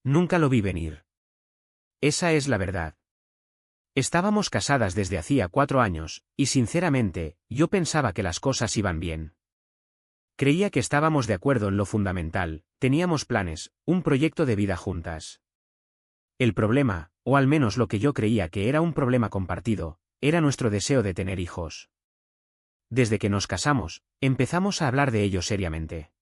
Nunca lo vi venir. Esa es la verdad. Estábamos casadas desde hacía 4 años, y sinceramente, yo pensaba que las cosas iban bien. Creía que estábamos de acuerdo en lo fundamental, teníamos planes, un proyecto de vida juntas. El problema, o al menos lo que yo creía que era un problema compartido, era nuestro deseo de tener hijos. Desde que nos casamos, empezamos a hablar de ello seriamente.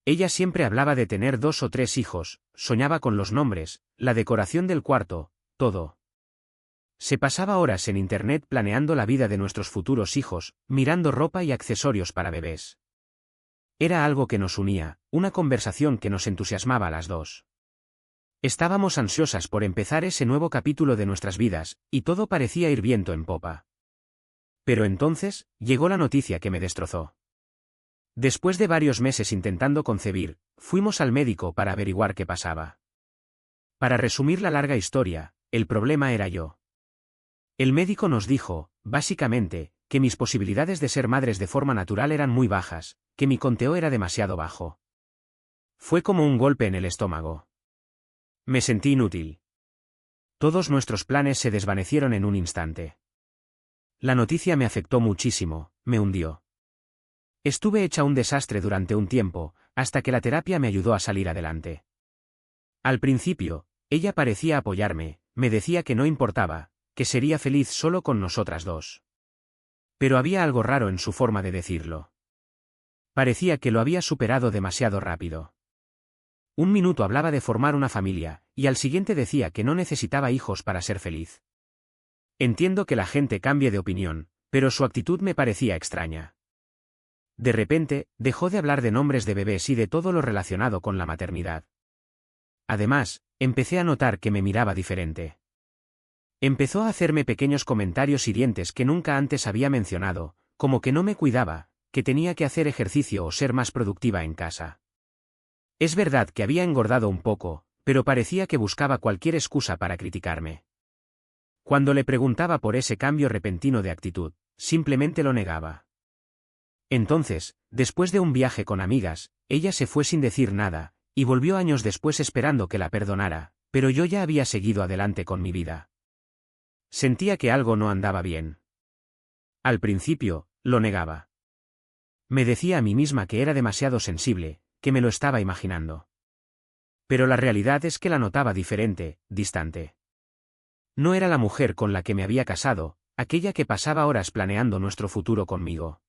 Ella siempre hablaba de tener 2 o 3 hijos, soñaba con los nombres, la decoración del cuarto, todo. Se pasaba horas en internet planeando la vida de nuestros futuros hijos, mirando ropa y accesorios para bebés. Era algo que nos unía, una conversación que nos entusiasmaba a las dos. Estábamos ansiosas por empezar ese nuevo capítulo de nuestras vidas, y todo parecía ir viento en popa. Pero entonces, llegó la noticia que me destrozó. Después de varios meses intentando concebir, fuimos al médico para averiguar qué pasaba. Para resumir la larga historia, el problema era yo. El médico nos dijo, básicamente, que mis posibilidades de ser madres de forma natural eran muy bajas, que mi conteo era demasiado bajo. Fue como un golpe en el estómago. Me sentí inútil. Todos nuestros planes se desvanecieron en un instante. La noticia me afectó muchísimo, me hundió. Estuve hecha un desastre durante un tiempo, hasta que la terapia me ayudó a salir adelante. Al principio, ella parecía apoyarme, me decía que no importaba, que sería feliz solo con nosotras dos. Pero había algo raro en su forma de decirlo. Parecía que lo había superado demasiado rápido. Un minuto hablaba de formar una familia, y al siguiente decía que no necesitaba hijos para ser feliz. Entiendo que la gente cambie de opinión, pero su actitud me parecía extraña. De repente, dejó de hablar de nombres de bebés y de todo lo relacionado con la maternidad. Además, empecé a notar que me miraba diferente. Empezó a hacerme pequeños comentarios hirientes que nunca antes había mencionado, como que no me cuidaba, que tenía que hacer ejercicio o ser más productiva en casa. Es verdad que había engordado un poco, pero parecía que buscaba cualquier excusa para criticarme. Cuando le preguntaba por ese cambio repentino de actitud, simplemente lo negaba. Entonces, después de un viaje con amigas, ella se fue sin decir nada, y volvió años después esperando que la perdonara, pero yo ya había seguido adelante con mi vida. Sentía que algo no andaba bien. Al principio, lo negaba. Me decía a mí misma que era demasiado sensible, que me lo estaba imaginando. Pero la realidad es que la notaba diferente, distante. No era la mujer con la que me había casado, aquella que pasaba horas planeando nuestro futuro conmigo.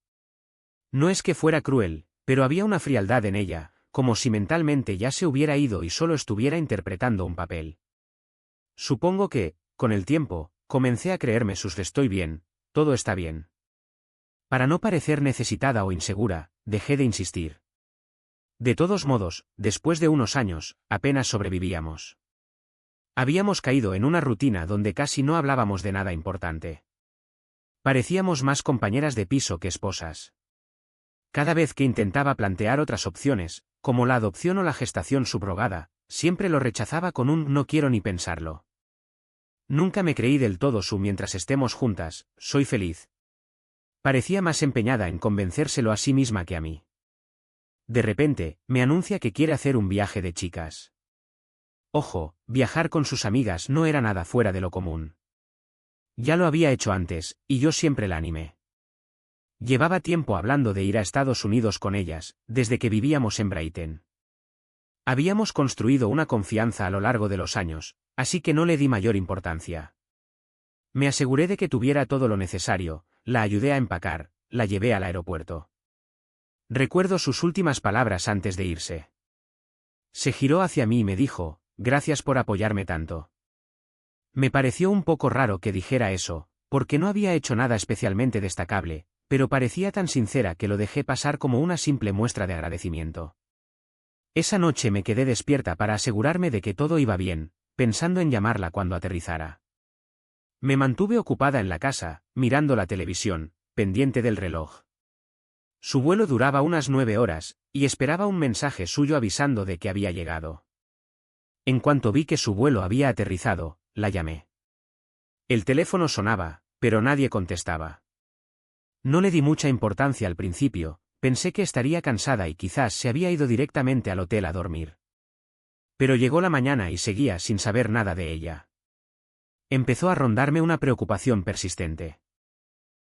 No es que fuera cruel, pero había una frialdad en ella, como si mentalmente ya se hubiera ido y solo estuviera interpretando un papel. Supongo que, con el tiempo, comencé a creerme sus "estoy bien, todo está bien". Para no parecer necesitada o insegura, dejé de insistir. De todos modos, después de unos años, apenas sobrevivíamos. Habíamos caído en una rutina donde casi no hablábamos de nada importante. Parecíamos más compañeras de piso que esposas. Cada vez que intentaba plantear otras opciones, como la adopción o la gestación subrogada, siempre lo rechazaba con un "no quiero ni pensarlo". Nunca me creí del todo su "mientras estemos juntas, soy feliz". Parecía más empeñada en convencérselo a sí misma que a mí. De repente, me anuncia que quiere hacer un viaje de chicas. Ojo, viajar con sus amigas no era nada fuera de lo común. Ya lo había hecho antes, y yo siempre la animé. Llevaba tiempo hablando de ir a Estados Unidos con ellas, desde que vivíamos en Brighton. Habíamos construido una confianza a lo largo de los años, así que no le di mayor importancia. Me aseguré de que tuviera todo lo necesario, la ayudé a empacar, la llevé al aeropuerto. Recuerdo sus últimas palabras antes de irse. Se giró hacia mí y me dijo, "Gracias por apoyarme tanto". Me pareció un poco raro que dijera eso, porque no había hecho nada especialmente destacable, pero parecía tan sincera que lo dejé pasar como una simple muestra de agradecimiento. Esa noche me quedé despierta para asegurarme de que todo iba bien, pensando en llamarla cuando aterrizara. Me mantuve ocupada en la casa, mirando la televisión, pendiente del reloj. Su vuelo duraba unas 9 horas, y esperaba un mensaje suyo avisando de que había llegado. En cuanto vi que su vuelo había aterrizado, la llamé. El teléfono sonaba, pero nadie contestaba. No le di mucha importancia al principio, pensé que estaría cansada y quizás se había ido directamente al hotel a dormir. Pero llegó la mañana y seguía sin saber nada de ella. Empezó a rondarme una preocupación persistente.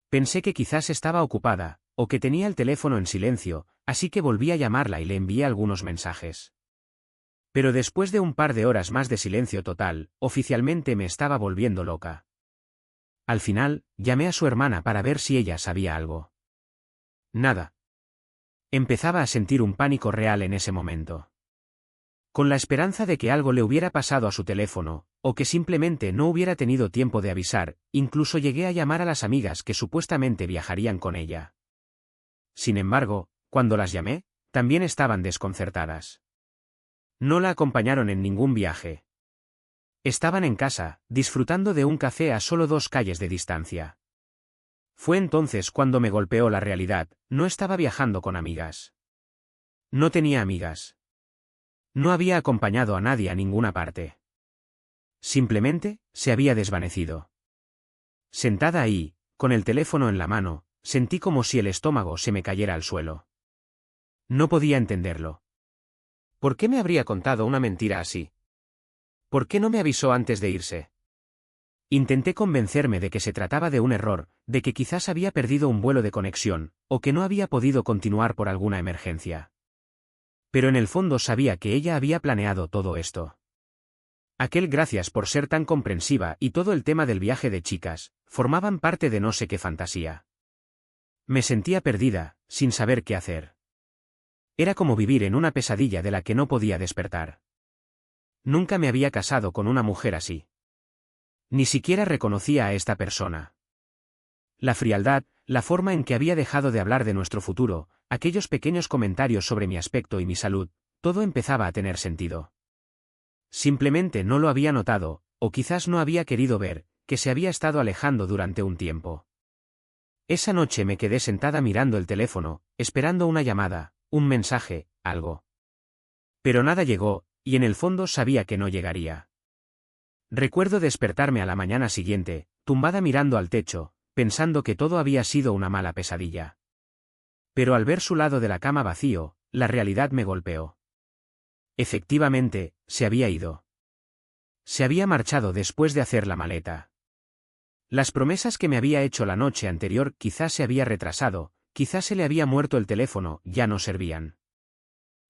Pensé que quizás estaba ocupada, o que tenía el teléfono en silencio, así que volví a llamarla y le envié algunos mensajes. Pero después de un par de horas más de silencio total, oficialmente me estaba volviendo loca. Al final, llamé a su hermana para ver si ella sabía algo. Nada. Empezaba a sentir un pánico real en ese momento. Con la esperanza de que algo le hubiera pasado a su teléfono, o que simplemente no hubiera tenido tiempo de avisar, incluso llegué a llamar a las amigas que supuestamente viajarían con ella. Sin embargo, cuando las llamé, también estaban desconcertadas. No la acompañaron en ningún viaje. Estaban en casa, disfrutando de un café a solo 2 calles de distancia. Fue entonces cuando me golpeó la realidad, no estaba viajando con amigas. No tenía amigas. No había acompañado a nadie a ninguna parte. Simplemente, se había desvanecido. Sentada ahí, con el teléfono en la mano, sentí como si el estómago se me cayera al suelo. No podía entenderlo. ¿Por qué me habría contado una mentira así? ¿Por qué no me avisó antes de irse? Intenté convencerme de que se trataba de un error, de que quizás había perdido un vuelo de conexión, o que no había podido continuar por alguna emergencia. Pero en el fondo sabía que ella había planeado todo esto. Aquel gracias por ser tan comprensiva y todo el tema del viaje de chicas, formaban parte de no sé qué fantasía. Me sentía perdida, sin saber qué hacer. Era como vivir en una pesadilla de la que no podía despertar. Nunca me había casado con una mujer así. Ni siquiera reconocía a esta persona. La frialdad, la forma en que había dejado de hablar de nuestro futuro, aquellos pequeños comentarios sobre mi aspecto y mi salud, todo empezaba a tener sentido. Simplemente no lo había notado, o quizás no había querido ver, que se había estado alejando durante un tiempo. Esa noche me quedé sentada mirando el teléfono, esperando una llamada, un mensaje, algo. Pero nada llegó, y en el fondo sabía que no llegaría. Recuerdo despertarme a la mañana siguiente, tumbada mirando al techo, pensando que todo había sido una mala pesadilla. Pero al ver su lado de la cama vacío, la realidad me golpeó. Efectivamente, se había ido. Se había marchado después de hacer la maleta. Las promesas que me había hecho la noche anterior quizás se había retrasado, quizás se le había muerto el teléfono, ya no servían.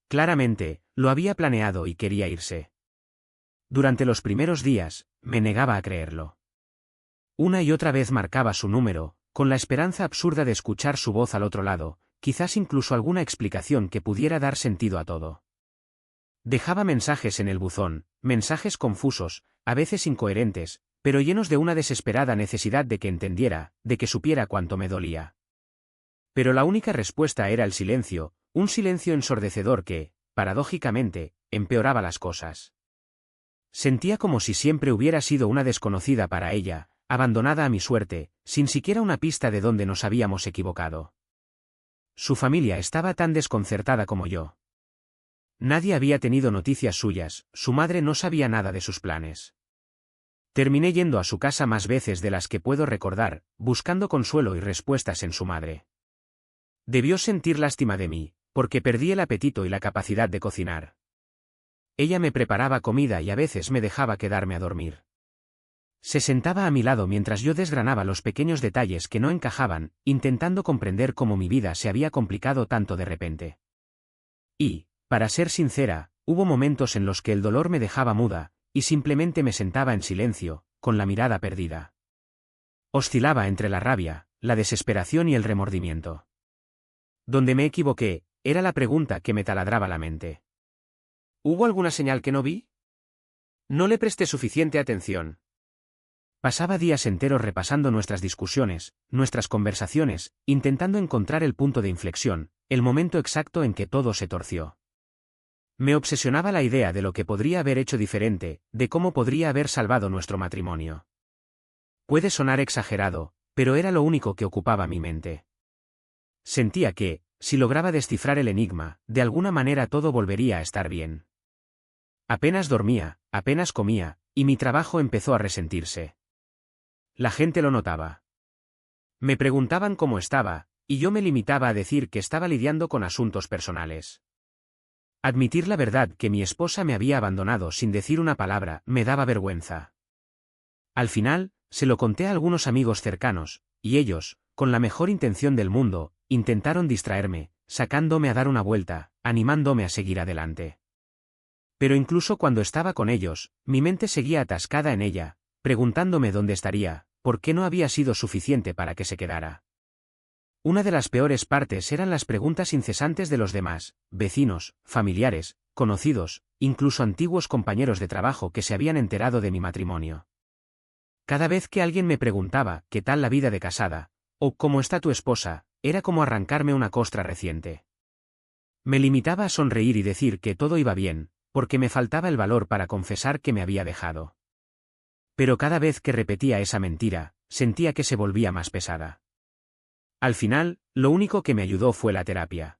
Claramente, lo había planeado y quería irse. Durante los primeros días, me negaba a creerlo. Una y otra vez marcaba su número, con la esperanza absurda de escuchar su voz al otro lado, quizás incluso alguna explicación que pudiera dar sentido a todo. Dejaba mensajes en el buzón, mensajes confusos, a veces incoherentes, pero llenos de una desesperada necesidad de que entendiera, de que supiera cuánto me dolía. Pero la única respuesta era el silencio, un silencio ensordecedor que, paradójicamente, empeoraba las cosas. Sentía como si siempre hubiera sido una desconocida para ella, abandonada a mi suerte, sin siquiera una pista de dónde nos habíamos equivocado. Su familia estaba tan desconcertada como yo. Nadie había tenido noticias suyas, su madre no sabía nada de sus planes. Terminé yendo a su casa más veces de las que puedo recordar, buscando consuelo y respuestas en su madre. Debió sentir lástima de mí, porque perdí el apetito y la capacidad de cocinar. Ella me preparaba comida y a veces me dejaba quedarme a dormir. Se sentaba a mi lado mientras yo desgranaba los pequeños detalles que no encajaban, intentando comprender cómo mi vida se había complicado tanto de repente. Y, para ser sincera, hubo momentos en los que el dolor me dejaba muda, y simplemente me sentaba en silencio, con la mirada perdida. Oscilaba entre la rabia, la desesperación y el remordimiento. Donde me equivoqué, era la pregunta que me taladraba la mente. ¿Hubo alguna señal que no vi? No le presté suficiente atención. Pasaba días enteros repasando nuestras discusiones, nuestras conversaciones, intentando encontrar el punto de inflexión, el momento exacto en que todo se torció. Me obsesionaba la idea de lo que podría haber hecho diferente, de cómo podría haber salvado nuestro matrimonio. Puede sonar exagerado, pero era lo único que ocupaba mi mente. Sentía que, si lograba descifrar el enigma, de alguna manera todo volvería a estar bien. Apenas dormía, apenas comía, y mi trabajo empezó a resentirse. La gente lo notaba. Me preguntaban cómo estaba, y yo me limitaba a decir que estaba lidiando con asuntos personales. Admitir la verdad que mi esposa me había abandonado sin decir una palabra me daba vergüenza. Al final, se lo conté a algunos amigos cercanos, y ellos, con la mejor intención del mundo, intentaron distraerme, sacándome a dar una vuelta, animándome a seguir adelante. Pero incluso cuando estaba con ellos, mi mente seguía atascada en ella, preguntándome dónde estaría, por qué no había sido suficiente para que se quedara. Una de las peores partes eran las preguntas incesantes de los demás, vecinos, familiares, conocidos, incluso antiguos compañeros de trabajo que se habían enterado de mi matrimonio. Cada vez que alguien me preguntaba ¿qué tal la vida de casada? O ¿cómo está tu esposa?, era como arrancarme una costra reciente. Me limitaba a sonreír y decir que todo iba bien, porque me faltaba el valor para confesar que me había dejado. Pero cada vez que repetía esa mentira, sentía que se volvía más pesada. Al final, lo único que me ayudó fue la terapia.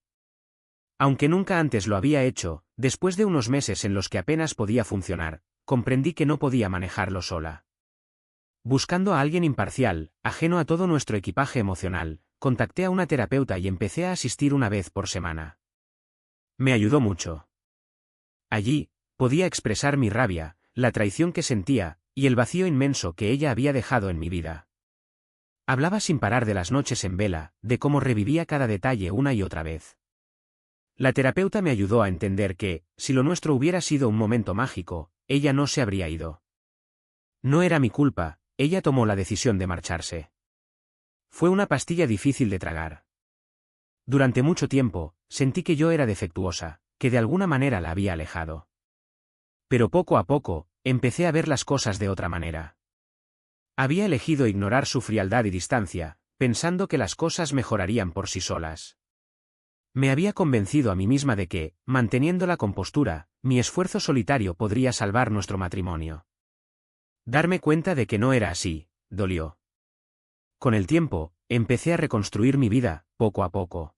Aunque nunca antes lo había hecho, después de unos meses en los que apenas podía funcionar, comprendí que no podía manejarlo sola. Buscando a alguien imparcial, ajeno a todo nuestro equipaje emocional, contacté a una terapeuta y empecé a asistir una vez por semana. Me ayudó mucho. Allí, podía expresar mi rabia, la traición que sentía, y el vacío inmenso que ella había dejado en mi vida. Hablaba sin parar de las noches en vela, de cómo revivía cada detalle una y otra vez. La terapeuta me ayudó a entender que, si lo nuestro hubiera sido un momento mágico, ella no se habría ido. No era mi culpa, ella tomó la decisión de marcharse. Fue una pastilla difícil de tragar. Durante mucho tiempo, sentí que yo era defectuosa, que de alguna manera la había alejado. Pero poco a poco, empecé a ver las cosas de otra manera. Había elegido ignorar su frialdad y distancia, pensando que las cosas mejorarían por sí solas. Me había convencido a mí misma de que, manteniendo la compostura, mi esfuerzo solitario podría salvar nuestro matrimonio. Darme cuenta de que no era así, dolió. Con el tiempo, empecé a reconstruir mi vida, poco a poco.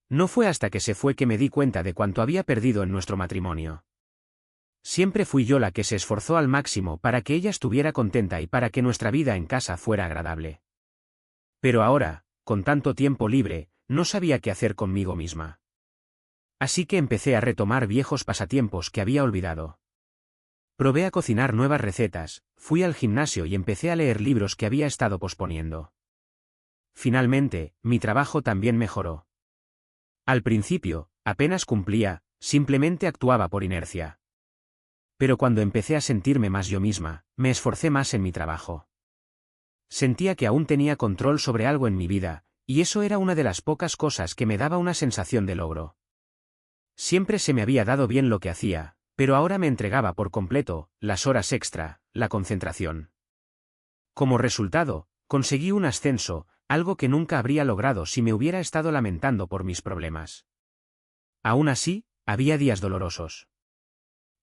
No fue hasta que se fue que me di cuenta de cuánto había perdido en nuestro matrimonio. Siempre fui yo la que se esforzó al máximo para que ella estuviera contenta y para que nuestra vida en casa fuera agradable. Pero ahora, con tanto tiempo libre, no sabía qué hacer conmigo misma. Así que empecé a retomar viejos pasatiempos que había olvidado. Probé a cocinar nuevas recetas, fui al gimnasio y empecé a leer libros que había estado posponiendo. Finalmente, mi trabajo también mejoró. Al principio, apenas cumplía, simplemente actuaba por inercia. Pero cuando empecé a sentirme más yo misma, me esforcé más en mi trabajo. Sentía que aún tenía control sobre algo en mi vida, y eso era una de las pocas cosas que me daba una sensación de logro. Siempre se me había dado bien lo que hacía, pero ahora me entregaba por completo, las horas extra, la concentración. Como resultado, conseguí un ascenso, algo que nunca habría logrado si me hubiera estado lamentando por mis problemas. Aún así, había días dolorosos.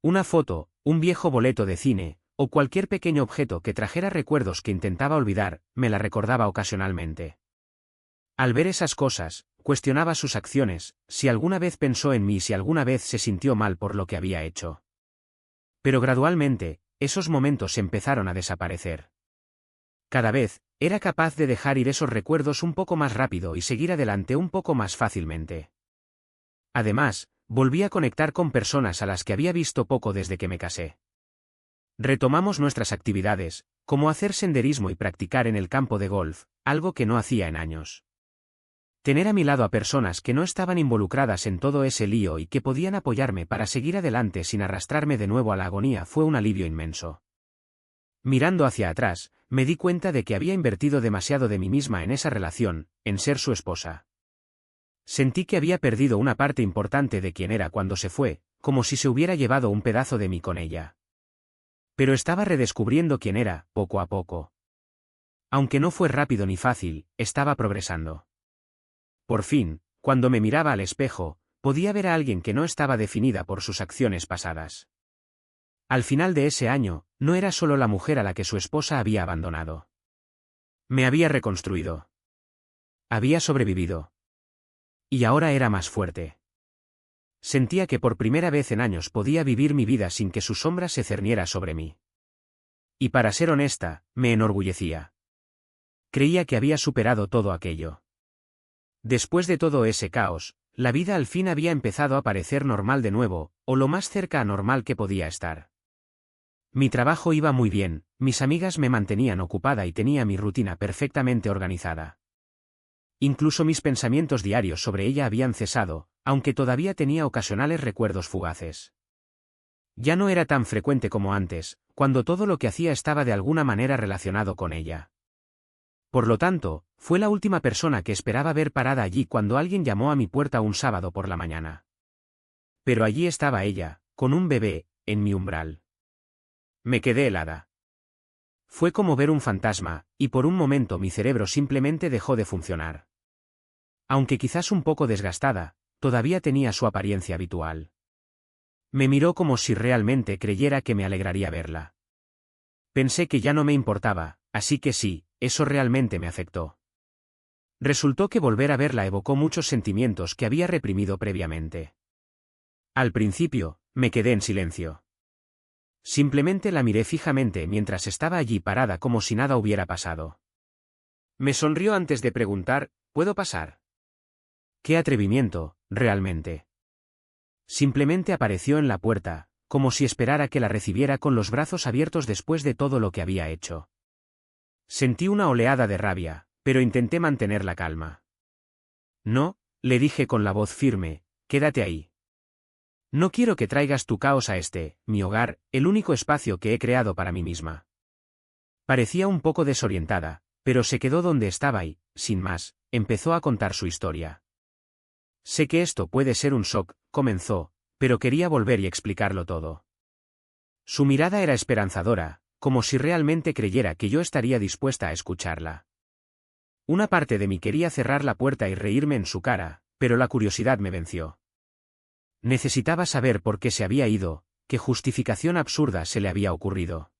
Una foto, un viejo boleto de cine, o cualquier pequeño objeto que trajera recuerdos que intentaba olvidar, me la recordaba ocasionalmente. Al ver esas cosas, cuestionaba sus acciones, si alguna vez pensó en mí, si alguna vez se sintió mal por lo que había hecho. Pero gradualmente, esos momentos empezaron a desaparecer. Cada vez, era capaz de dejar ir esos recuerdos un poco más rápido y seguir adelante un poco más fácilmente. Además, volví a conectar con personas a las que había visto poco desde que me casé. Retomamos nuestras actividades, como hacer senderismo y practicar en el campo de golf, algo que no hacía en años. Tener a mi lado a personas que no estaban involucradas en todo ese lío y que podían apoyarme para seguir adelante sin arrastrarme de nuevo a la agonía fue un alivio inmenso. Mirando hacia atrás, me di cuenta de que había invertido demasiado de mí misma en esa relación, en ser su esposa. Sentí que había perdido una parte importante de quien era cuando se fue, como si se hubiera llevado un pedazo de mí con ella. Pero estaba redescubriendo quién era, poco a poco. Aunque no fue rápido ni fácil, estaba progresando. Por fin, cuando me miraba al espejo, podía ver a alguien que no estaba definida por sus acciones pasadas. Al final de ese año, no era solo la mujer a la que su esposa había abandonado. Me había reconstruido. Había sobrevivido. Y ahora era más fuerte. Sentía que por primera vez en años podía vivir mi vida sin que su sombra se cerniera sobre mí. Y para ser honesta, me enorgullecía. Creía que había superado todo aquello. Después de todo ese caos, La vida al fin había empezado a parecer normal de nuevo, o lo más cerca a normal que podía estar. Mi trabajo iba muy bien, mis amigas me mantenían ocupada y tenía mi rutina perfectamente organizada. Incluso mis pensamientos diarios sobre ella habían cesado, aunque todavía tenía ocasionales recuerdos fugaces. Ya no era tan frecuente como antes, cuando todo lo que hacía estaba de alguna manera relacionado con ella. Por lo tanto, fue la última persona que esperaba ver parada allí cuando alguien llamó a mi puerta un sábado por la mañana. Pero allí estaba ella, con un bebé, en mi umbral. Me quedé helada. Fue como ver un fantasma, y por un momento mi cerebro simplemente dejó de funcionar. Aunque quizás un poco desgastada, todavía tenía su apariencia habitual. Me miró como si realmente creyera que me alegraría verla. Pensé que ya no me importaba, así que sí, eso realmente me afectó. Resultó que volver a verla evocó muchos sentimientos que había reprimido previamente. Al principio, me quedé en silencio. Simplemente la miré fijamente mientras estaba allí parada como si nada hubiera pasado. Me sonrió antes de preguntar, ¿puedo pasar? ¡Qué atrevimiento, realmente! Simplemente apareció en la puerta, como si esperara que la recibiera con los brazos abiertos después de todo lo que había hecho. Sentí una oleada de rabia, pero intenté mantener la calma. No, le dije con la voz firme, quédate ahí. No quiero que traigas tu caos a mi hogar, el único espacio que he creado para mí misma. Parecía un poco desorientada, pero se quedó donde estaba y, sin más, empezó a contar su historia. Sé que esto puede ser un shock, comenzó, pero quería volver y explicarlo todo. Su mirada era esperanzadora, como si realmente creyera que yo estaría dispuesta a escucharla. Una parte de mí quería cerrar la puerta y reírme en su cara, pero la curiosidad me venció. Necesitaba saber por qué se había ido, qué justificación absurda se le había ocurrido.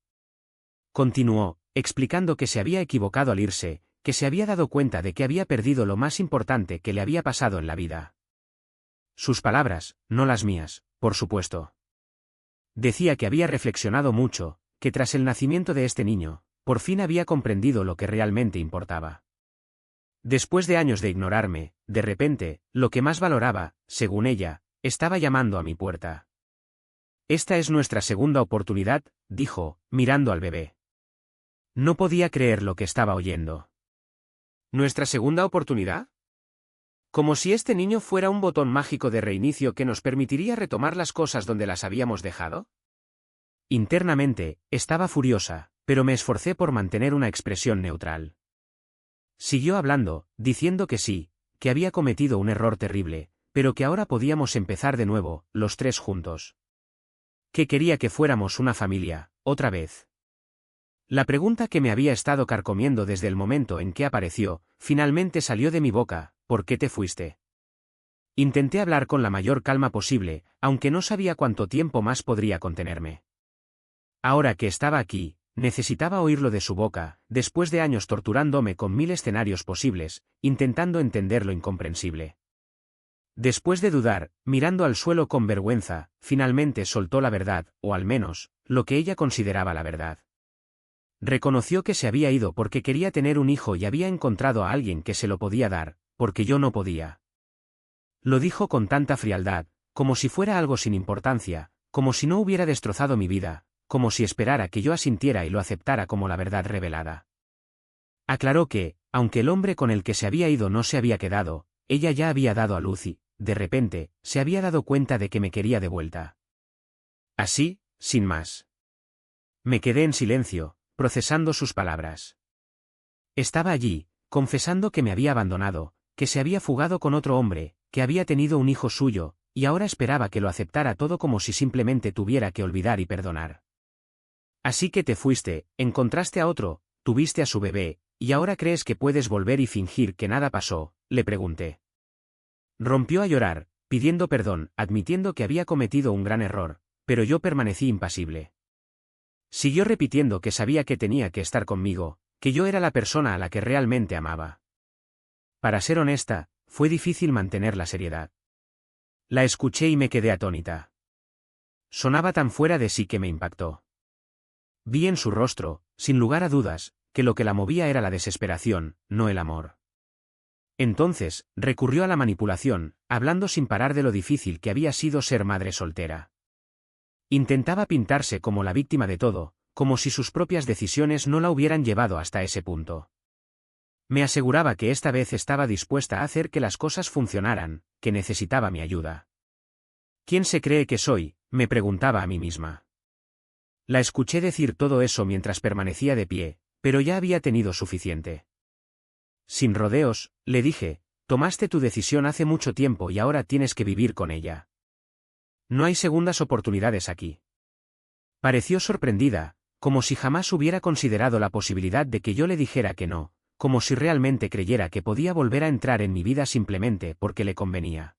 Continuó, explicando que se había equivocado al irse, que se había dado cuenta de que había perdido lo más importante que le había pasado en la vida. Sus palabras, no las mías, por supuesto. Decía que había reflexionado mucho, que tras el nacimiento de este niño, por fin había comprendido lo que realmente importaba. Después de años de ignorarme, de repente, lo que más valoraba, según ella, estaba llamando a mi puerta. Esta es nuestra segunda oportunidad, dijo, mirando al bebé. No podía creer lo que estaba oyendo. ¿Nuestra segunda oportunidad? Como si este niño fuera un botón mágico de reinicio que nos permitiría retomar las cosas donde las habíamos dejado. Internamente, estaba furiosa, pero me esforcé por mantener una expresión neutral. Siguió hablando, diciendo que sí, que había cometido un error terrible, pero que ahora podíamos empezar de nuevo, los tres juntos. Que quería que fuéramos una familia, otra vez. La pregunta que me había estado carcomiendo desde el momento en que apareció, finalmente salió de mi boca, ¿por qué te fuiste? Intenté hablar con la mayor calma posible, aunque no sabía cuánto tiempo más podría contenerme. Ahora que estaba aquí, necesitaba oírlo de su boca, después de años torturándome con 1000 escenarios posibles, intentando entender lo incomprensible. Después de dudar, mirando al suelo con vergüenza, finalmente soltó la verdad, o al menos, lo que ella consideraba la verdad. Reconoció que se había ido porque quería tener un hijo y había encontrado a alguien que se lo podía dar, porque yo no podía. Lo dijo con tanta frialdad, como si fuera algo sin importancia, como si no hubiera destrozado mi vida, como si esperara que yo asintiera y lo aceptara como la verdad revelada. Aclaró que, aunque el hombre con el que se había ido no se había quedado, ella ya había dado a luz y, de repente, se había dado cuenta de que me quería de vuelta. Así, sin más. Me quedé en silencio, procesando sus palabras. Estaba allí, confesando que me había abandonado, que se había fugado con otro hombre, que había tenido un hijo suyo, y ahora esperaba que lo aceptara todo como si simplemente tuviera que olvidar y perdonar. Así que te fuiste, encontraste a otro, tuviste a su bebé, y ahora crees que puedes volver y fingir que nada pasó, le pregunté. Rompió a llorar, pidiendo perdón, admitiendo que había cometido un gran error, pero yo permanecí impasible. Siguió repitiendo que sabía que tenía que estar conmigo, que yo era la persona a la que realmente amaba. Para ser honesta, fue difícil mantener la seriedad. La escuché y me quedé atónita. Sonaba tan fuera de sí que me impactó. Vi en su rostro, sin lugar a dudas, que lo que la movía era la desesperación, no el amor. Entonces, recurrió a la manipulación, hablando sin parar de lo difícil que había sido ser madre soltera. Intentaba pintarse como la víctima de todo, como si sus propias decisiones no la hubieran llevado hasta ese punto. Me aseguraba que esta vez estaba dispuesta a hacer que las cosas funcionaran, que necesitaba mi ayuda. ¿Quién se cree que soy?, me preguntaba a mí misma. La escuché decir todo eso mientras permanecía de pie, pero ya había tenido suficiente. Sin rodeos, le dije, tomaste tu decisión hace mucho tiempo y ahora tienes que vivir con ella. No hay segundas oportunidades aquí. Pareció sorprendida, como si jamás hubiera considerado la posibilidad de que yo le dijera que no, como si realmente creyera que podía volver a entrar en mi vida simplemente porque le convenía.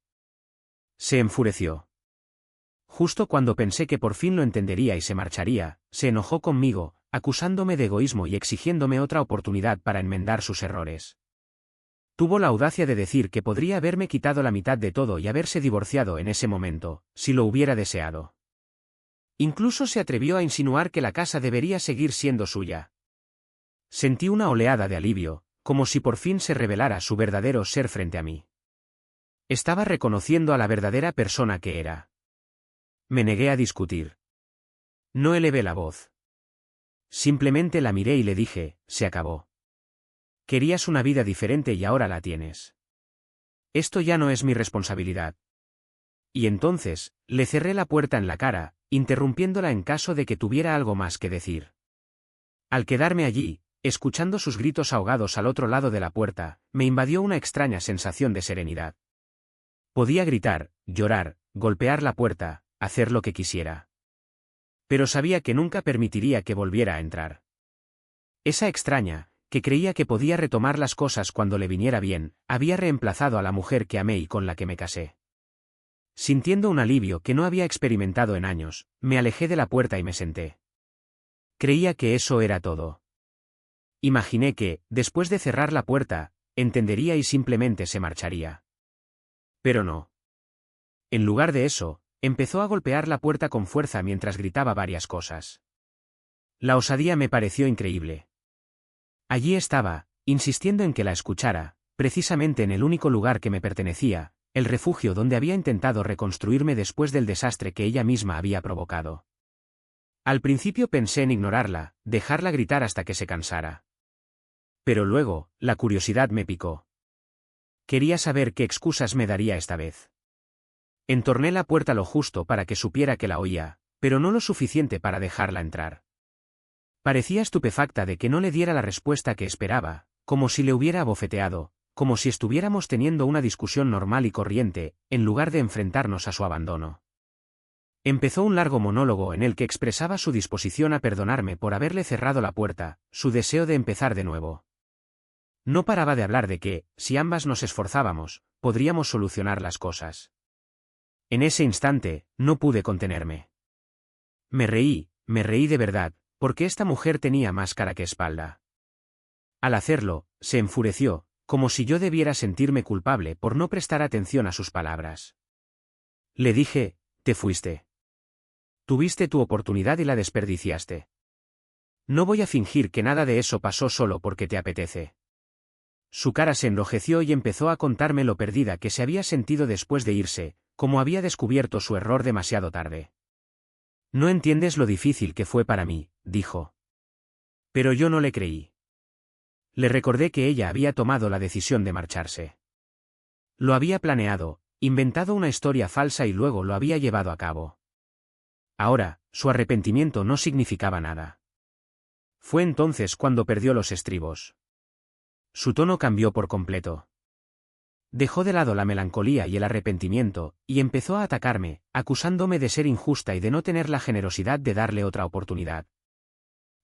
Se enfureció. Justo cuando pensé que por fin lo entendería y se marcharía, se enojó conmigo, acusándome de egoísmo y exigiéndome otra oportunidad para enmendar sus errores. Tuvo la audacia de decir que podría haberme quitado la mitad de todo y haberse divorciado en ese momento, si lo hubiera deseado. Incluso se atrevió a insinuar que la casa debería seguir siendo suya. Sentí una oleada de alivio, como si por fin se revelara su verdadero ser frente a mí. Estaba reconociendo a la verdadera persona que era. Me negué a discutir. No elevé la voz. Simplemente la miré y le dije, se acabó. Querías una vida diferente y ahora la tienes. Esto ya no es mi responsabilidad. Y entonces, le cerré la puerta en la cara, interrumpiéndola en caso de que tuviera algo más que decir. Al quedarme allí, escuchando sus gritos ahogados al otro lado de la puerta, me invadió una extraña sensación de serenidad. Podía gritar, llorar, golpear la puerta, hacer lo que quisiera. Pero sabía que nunca permitiría que volviera a entrar. Esa extraña, que creía que podía retomar las cosas cuando le viniera bien, había reemplazado a la mujer que amé y con la que me casé. Sintiendo un alivio que no había experimentado en años, me alejé de la puerta y me senté. Creía que eso era todo. Imaginé que, después de cerrar la puerta, entendería y simplemente se marcharía. Pero no. En lugar de eso, empezó a golpear la puerta con fuerza mientras gritaba varias cosas. La osadía me pareció increíble. Allí estaba, insistiendo en que la escuchara, precisamente en el único lugar que me pertenecía, el refugio donde había intentado reconstruirme después del desastre que ella misma había provocado. Al principio pensé en ignorarla, dejarla gritar hasta que se cansara. Pero luego, la curiosidad me picó. Quería saber qué excusas me daría esta vez. Entorné la puerta lo justo para que supiera que la oía, pero no lo suficiente para dejarla entrar. Parecía estupefacta de que no le diera la respuesta que esperaba, como si le hubiera abofeteado, como si estuviéramos teniendo una discusión normal y corriente, en lugar de enfrentarnos a su abandono. Empezó un largo monólogo en el que expresaba su disposición a perdonarme por haberle cerrado la puerta, su deseo de empezar de nuevo. No paraba de hablar de que, si ambas nos esforzábamos, podríamos solucionar las cosas. En ese instante, no pude contenerme. Me reí de verdad, porque esta mujer tenía más cara que espalda. Al hacerlo, se enfureció, como si yo debiera sentirme culpable por no prestar atención a sus palabras. Le dije, te fuiste. Tuviste tu oportunidad y la desperdiciaste. No voy a fingir que nada de eso pasó solo porque te apetece. Su cara se enrojeció y empezó a contarme lo perdida que se había sentido después de irse, como había descubierto su error demasiado tarde. No entiendes lo difícil que fue para mí, dijo. Pero yo no le creí. Le recordé que ella había tomado la decisión de marcharse. Lo había planeado, inventado una historia falsa y luego lo había llevado a cabo. Ahora, su arrepentimiento no significaba nada. Fue entonces cuando perdió los estribos. Su tono cambió por completo. Dejó de lado la melancolía y el arrepentimiento, y empezó a atacarme, acusándome de ser injusta y de no tener la generosidad de darle otra oportunidad.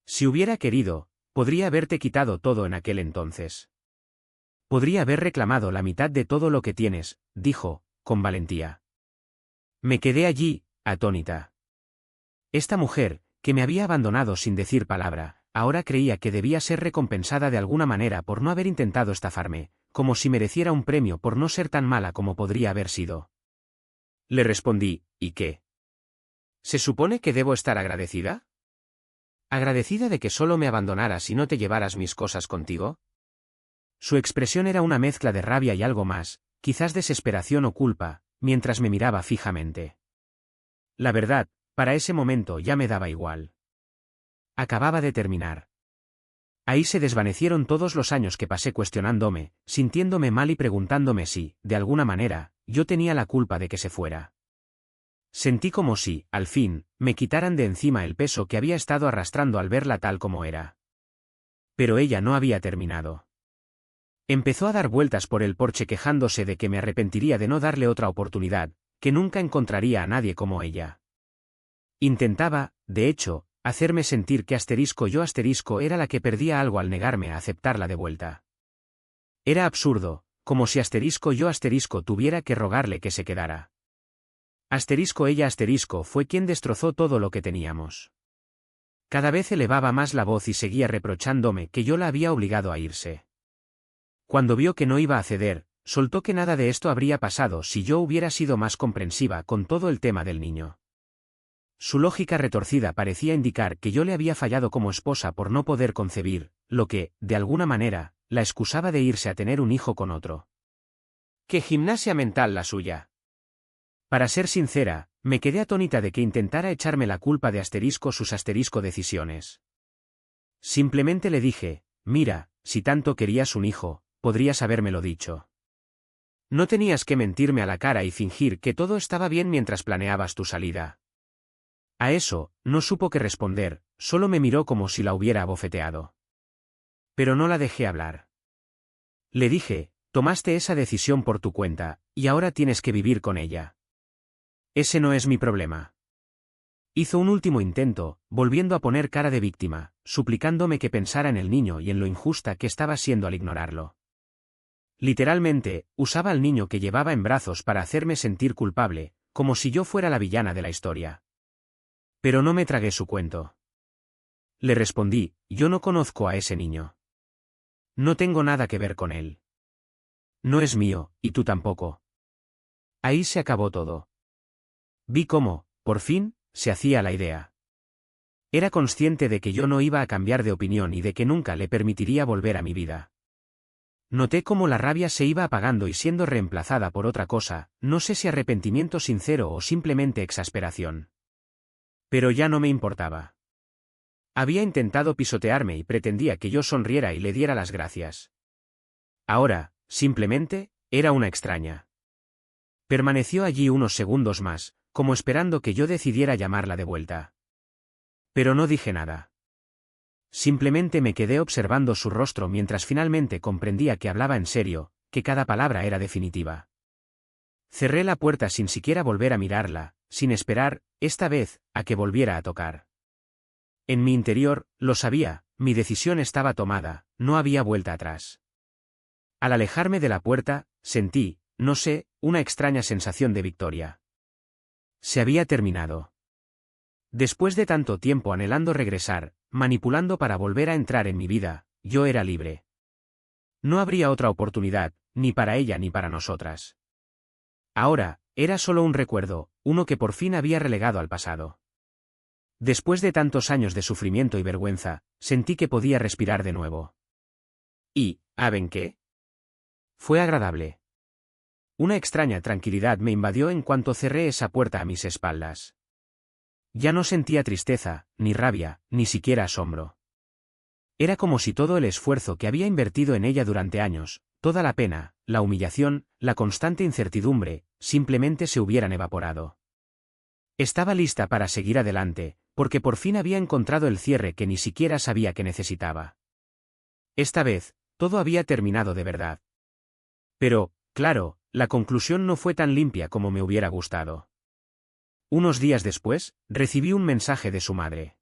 Si hubiera querido, podría haberte quitado todo en aquel entonces. Podría haber reclamado la mitad de todo lo que tienes, dijo, con valentía. Me quedé allí, atónita. Esta mujer, que me había abandonado sin decir palabra, ahora creía que debía ser recompensada de alguna manera por no haber intentado estafarme, como si mereciera un premio por no ser tan mala como podría haber sido. Le respondí, ¿y qué? ¿Se supone que debo estar agradecida? ¿Agradecida de que solo me abandonaras y no te llevaras mis cosas contigo? Su expresión era una mezcla de rabia y algo más, quizás desesperación o culpa, mientras me miraba fijamente. La verdad, para ese momento ya me daba igual. Acababa de terminar. Ahí se desvanecieron todos los años que pasé cuestionándome, sintiéndome mal y preguntándome si, de alguna manera, yo tenía la culpa de que se fuera. Sentí como si, al fin, me quitaran de encima el peso que había estado arrastrando al verla tal como era. Pero ella no había terminado. Empezó a dar vueltas por el porche quejándose de que me arrepentiría de no darle otra oportunidad, que nunca encontraría a nadie como ella. Intentaba, de hecho, hacerme sentir que yo era la que perdía algo al negarme a aceptarla de vuelta. Era absurdo, como si yo tuviera que rogarle que se quedara. Ella fue quien destrozó todo lo que teníamos. Cada vez elevaba más la voz y seguía reprochándome que yo la había obligado a irse. Cuando vio que no iba a ceder, soltó que nada de esto habría pasado si yo hubiera sido más comprensiva con todo el tema del niño. Su lógica retorcida parecía indicar que yo le había fallado como esposa por no poder concebir, lo que, de alguna manera, la excusaba de irse a tener un hijo con otro. ¡Qué gimnasia mental la suya! Para ser sincera, me quedé atónita de que intentara echarme la culpa de sus decisiones. Simplemente le dije, mira, si tanto querías un hijo, podrías habérmelo dicho. No tenías que mentirme a la cara y fingir que todo estaba bien mientras planeabas tu salida. A eso, no supo qué responder, solo me miró como si la hubiera abofeteado. Pero no la dejé hablar. Le dije, tomaste esa decisión por tu cuenta, y ahora tienes que vivir con ella. Ese no es mi problema. Hizo un último intento, volviendo a poner cara de víctima, suplicándome que pensara en el niño y en lo injusta que estaba siendo al ignorarlo. Literalmente, usaba al niño que llevaba en brazos para hacerme sentir culpable, como si yo fuera la villana de la historia. Pero no me tragué su cuento. Le respondí, yo no conozco a ese niño. No tengo nada que ver con él. No es mío, y tú tampoco. Ahí se acabó todo. Vi cómo, por fin, se hacía la idea. Era consciente de que yo no iba a cambiar de opinión y de que nunca le permitiría volver a mi vida. Noté cómo la rabia se iba apagando y siendo reemplazada por otra cosa, no sé si arrepentimiento sincero o simplemente exasperación. Pero ya no me importaba. Había intentado pisotearme y pretendía que yo sonriera y le diera las gracias. Ahora, simplemente, era una extraña. Permaneció allí unos segundos más, como esperando que yo decidiera llamarla de vuelta. Pero no dije nada. Simplemente me quedé observando su rostro mientras finalmente comprendía que hablaba en serio, que cada palabra era definitiva. Cerré la puerta sin siquiera volver a mirarla, sin esperar, esta vez, a que volviera a tocar. En mi interior, lo sabía, mi decisión estaba tomada, no había vuelta atrás. Al alejarme de la puerta, sentí, no sé, una extraña sensación de victoria. Se había terminado. Después de tanto tiempo anhelando regresar, manipulando para volver a entrar en mi vida, yo era libre. No habría otra oportunidad, ni para ella ni para nosotras. Ahora, era solo un recuerdo, uno que por fin había relegado al pasado. Después de tantos años de sufrimiento y vergüenza, sentí que podía respirar de nuevo. Y, ¿saben qué? Fue agradable. Una extraña tranquilidad me invadió en cuanto cerré esa puerta a mis espaldas. Ya no sentía tristeza, ni rabia, ni siquiera asombro. Era como si todo el esfuerzo que había invertido en ella durante años, toda la pena, la humillación, la constante incertidumbre, simplemente se hubieran evaporado. Estaba lista para seguir adelante, porque por fin había encontrado el cierre que ni siquiera sabía que necesitaba. Esta vez, todo había terminado de verdad. Pero, claro, la conclusión no fue tan limpia como me hubiera gustado. Unos días después, recibí un mensaje de su madre.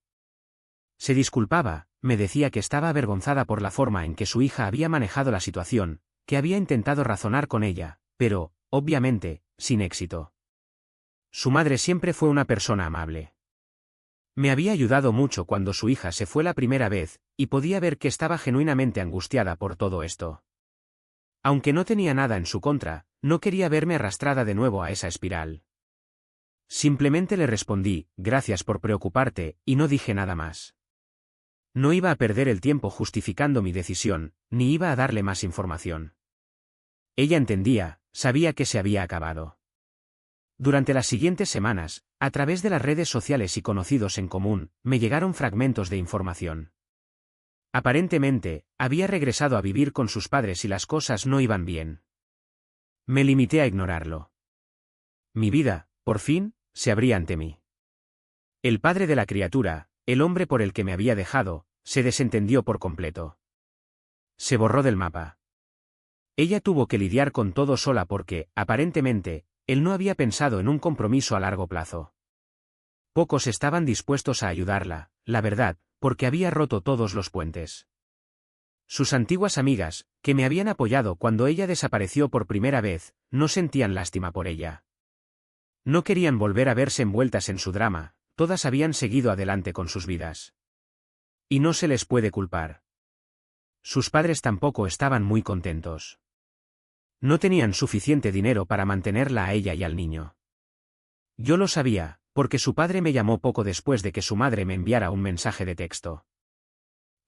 Se disculpaba, me decía que estaba avergonzada por la forma en que su hija había manejado la situación, que había intentado razonar con ella, pero, obviamente, sin éxito. Su madre siempre fue una persona amable. Me había ayudado mucho cuando su hija se fue la primera vez, y podía ver que estaba genuinamente angustiada por todo esto. Aunque no tenía nada en su contra, no quería verme arrastrada de nuevo a esa espiral. Simplemente le respondí, gracias por preocuparte, y no dije nada más. No iba a perder el tiempo justificando mi decisión, ni iba a darle más información. Ella entendía, sabía que se había acabado. Durante las siguientes semanas, a través de las redes sociales y conocidos en común, me llegaron fragmentos de información. Aparentemente, había regresado a vivir con sus padres y las cosas no iban bien. Me limité a ignorarlo. Mi vida, por fin, se abría ante mí. El padre de la criatura, el hombre por el que me había dejado, se desentendió por completo. Se borró del mapa. Ella tuvo que lidiar con todo sola porque, aparentemente, él no había pensado en un compromiso a largo plazo. Pocos estaban dispuestos a ayudarla, la verdad, porque había roto todos los puentes. Sus antiguas amigas, que me habían apoyado cuando ella desapareció por primera vez, no sentían lástima por ella. No querían volver a verse envueltas en su drama, todas habían seguido adelante con sus vidas. Y no se les puede culpar. Sus padres tampoco estaban muy contentos. No tenían suficiente dinero para mantenerla a ella y al niño. Yo lo sabía, porque su padre me llamó poco después de que su madre me enviara un mensaje de texto.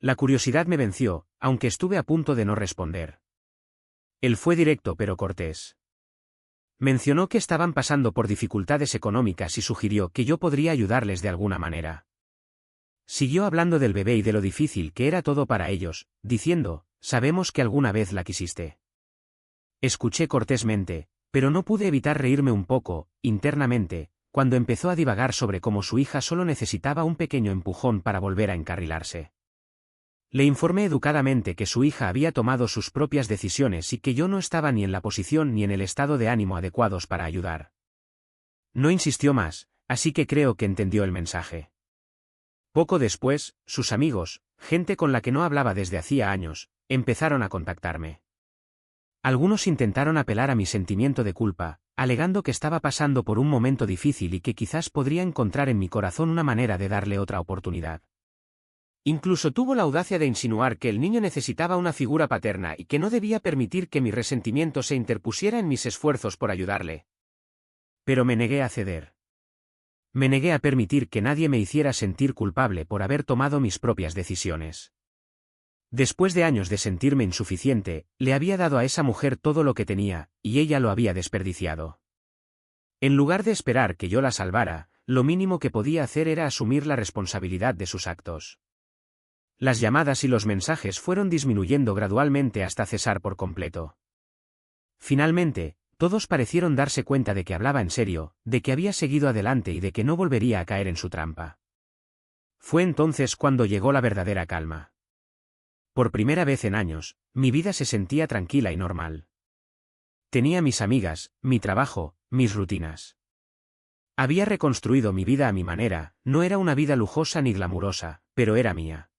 La curiosidad me venció, aunque estuve a punto de no responder. Él fue directo pero cortés. Mencionó que estaban pasando por dificultades económicas y sugirió que yo podría ayudarles de alguna manera. Siguió hablando del bebé y de lo difícil que era todo para ellos, diciendo, sabemos que alguna vez la quisiste. Escuché cortésmente, pero no pude evitar reírme un poco, internamente, cuando empezó a divagar sobre cómo su hija solo necesitaba un pequeño empujón para volver a encarrilarse. Le informé educadamente que su hija había tomado sus propias decisiones y que yo no estaba ni en la posición ni en el estado de ánimo adecuados para ayudar. No insistió más, así que creo que entendió el mensaje. Poco después, sus amigos, gente con la que no hablaba desde hacía años, empezaron a contactarme. Algunos intentaron apelar a mi sentimiento de culpa, alegando que estaba pasando por un momento difícil y que quizás podría encontrar en mi corazón una manera de darle otra oportunidad. Incluso tuvo la audacia de insinuar que el niño necesitaba una figura paterna y que no debía permitir que mi resentimiento se interpusiera en mis esfuerzos por ayudarle. Pero me negué a ceder. Me negué a permitir que nadie me hiciera sentir culpable por haber tomado mis propias decisiones. Después de años de sentirme insuficiente, le había dado a esa mujer todo lo que tenía, y ella lo había desperdiciado. En lugar de esperar que yo la salvara, lo mínimo que podía hacer era asumir la responsabilidad de sus actos. Las llamadas y los mensajes fueron disminuyendo gradualmente hasta cesar por completo. Finalmente, todos parecieron darse cuenta de que hablaba en serio, de que había seguido adelante y de que no volvería a caer en su trampa. Fue entonces cuando llegó la verdadera calma. Por primera vez en años, mi vida se sentía tranquila y normal. Tenía mis amigas, mi trabajo, mis rutinas. Había reconstruido mi vida a mi manera, no era una vida lujosa ni glamurosa, pero era mía.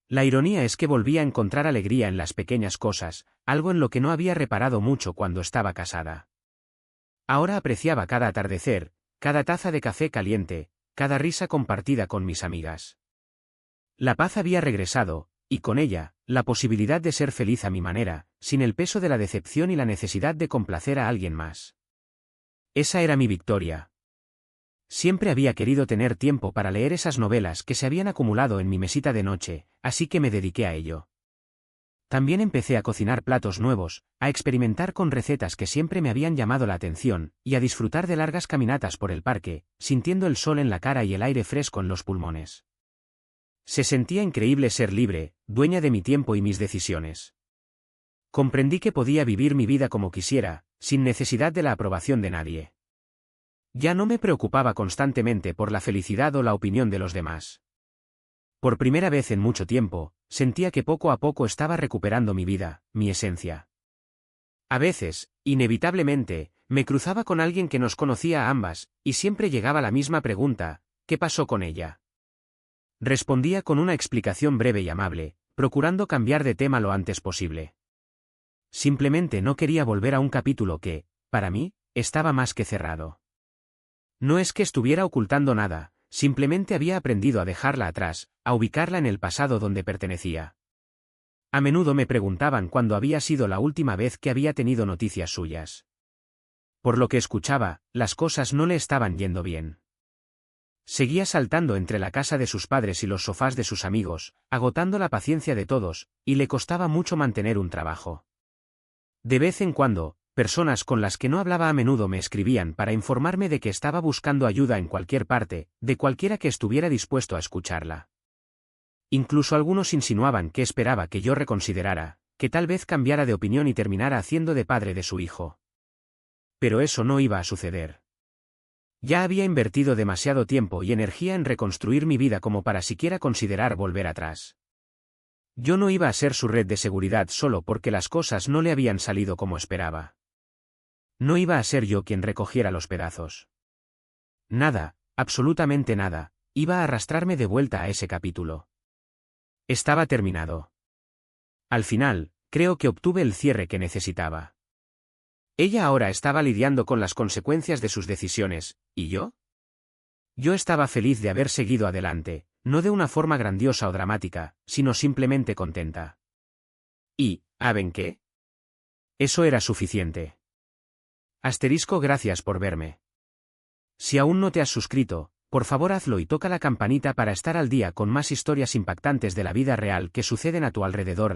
La ironía es que volví a encontrar alegría en las pequeñas cosas, algo en lo que no había reparado mucho cuando estaba casada. Ahora apreciaba cada atardecer, cada taza de café caliente, cada risa compartida con mis amigas. La paz había regresado, y con ella, la posibilidad de ser feliz a mi manera, sin el peso de la decepción y la necesidad de complacer a alguien más. Esa era mi victoria. Siempre había querido tener tiempo para leer esas novelas que se habían acumulado en mi mesita de noche, así que me dediqué a ello. También empecé a cocinar platos nuevos, a experimentar con recetas que siempre me habían llamado la atención, y a disfrutar de largas caminatas por el parque, sintiendo el sol en la cara y el aire fresco en los pulmones. Se sentía increíble ser libre, dueña de mi tiempo y mis decisiones. Comprendí que podía vivir mi vida como quisiera, sin necesidad de la aprobación de nadie. Ya no me preocupaba constantemente por la felicidad o la opinión de los demás. Por primera vez en mucho tiempo, sentía que poco a poco estaba recuperando mi vida, mi esencia. A veces, inevitablemente, me cruzaba con alguien que nos conocía a ambas, y siempre llegaba la misma pregunta: ¿qué pasó con ella? Respondía con una explicación breve y amable, procurando cambiar de tema lo antes posible. Simplemente no quería volver a un capítulo que, para mí, estaba más que cerrado. No es que estuviera ocultando nada, simplemente había aprendido a dejarla atrás, a ubicarla en el pasado donde pertenecía. A menudo me preguntaban cuándo había sido la última vez que había tenido noticias suyas. Por lo que escuchaba, las cosas no le estaban yendo bien. Seguía saltando entre la casa de sus padres y los sofás de sus amigos, agotando la paciencia de todos, y le costaba mucho mantener un trabajo. De vez en cuando, personas con las que no hablaba a menudo me escribían para informarme de que estaba buscando ayuda en cualquier parte, de cualquiera que estuviera dispuesto a escucharla. Incluso algunos insinuaban que esperaba que yo reconsiderara, que tal vez cambiara de opinión y terminara haciendo de padre de su hijo. Pero eso no iba a suceder. Ya había invertido demasiado tiempo y energía en reconstruir mi vida como para siquiera considerar volver atrás. Yo no iba a ser su red de seguridad solo porque las cosas no le habían salido como esperaba. No iba a ser yo quien recogiera los pedazos. Nada, absolutamente nada, iba a arrastrarme de vuelta a ese capítulo. Estaba terminado. Al final, creo que obtuve el cierre que necesitaba. Ella ahora estaba lidiando con las consecuencias de sus decisiones, ¿y yo? Yo estaba feliz de haber seguido adelante, no de una forma grandiosa o dramática, sino simplemente contenta. ¿Y, ¿saben qué? Eso era suficiente. Gracias por verme. Si aún no te has suscrito, por favor hazlo y toca la campanita para estar al día con más historias impactantes de la vida real que suceden a tu alrededor.